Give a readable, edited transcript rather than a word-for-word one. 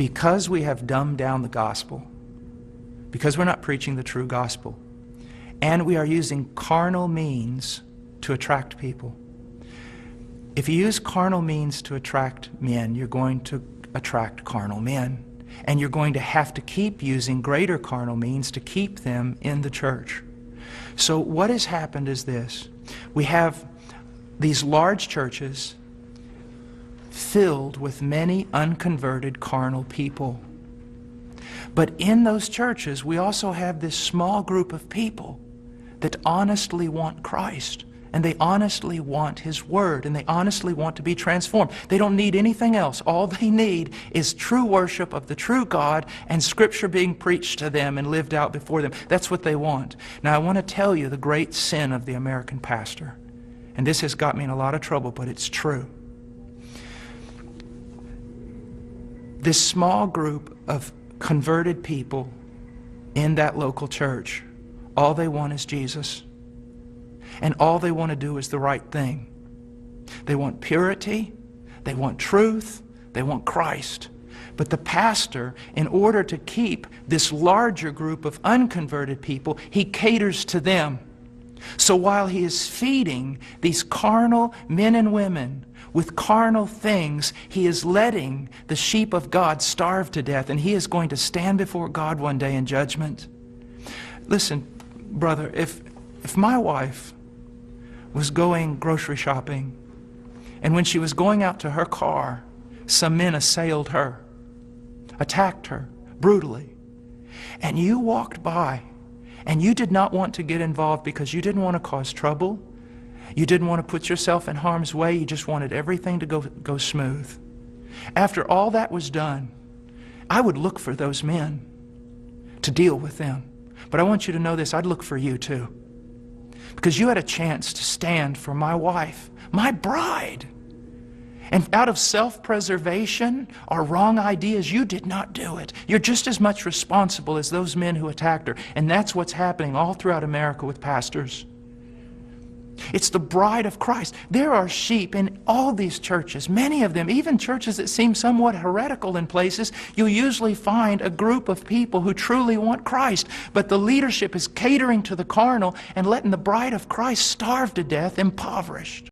because we have dumbed down the gospel, because we're not preaching the true gospel, and we are using carnal means to attract people. If you use carnal means to attract men, you're going to attract carnal men. And you're going to have to keep using greater carnal means to keep them in the church. So what has happened is this. We have these large churches filled with many unconverted carnal people. But in those churches, we also have this small group of people that honestly want Christ. And they honestly want His Word, and they honestly want to be transformed. They don't need anything else. All they need is true worship of the true God and Scripture being preached to them and lived out before them. That's what they want. Now, I want to tell you the great sin of the American pastor. And this has got me in a lot of trouble, but it's true. This small group of converted people in that local church, all they want is Jesus. And all they want to do is the right thing. They want purity, they want truth, they want Christ. But the pastor, in order to keep this larger group of unconverted people, he caters to them. So while he is feeding these carnal men and women with carnal things, he is letting the sheep of God starve to death, and he is going to stand before God one day in judgment. Listen, brother, if my wife was going grocery shopping, and when she was going out to her car, some men assailed her, attacked her brutally, and you walked by, and you did not want to get involved because you didn't want to cause trouble, you didn't want to put yourself in harm's way, you just wanted everything to go smooth. After all that was done, I would look for those men to deal with them. But I want you to know this, I'd look for you too. Because you had a chance to stand for my wife, my bride. And out of self-preservation or wrong ideas, you did not do it. You're just as much responsible as those men who attacked her. And that's what's happening all throughout America with pastors. It's the bride of Christ. There are sheep in all these churches, many of them, even churches that seem somewhat heretical in places. You'll usually find a group of people who truly want Christ, but the leadership is catering to the carnal and letting the bride of Christ starve to death, impoverished.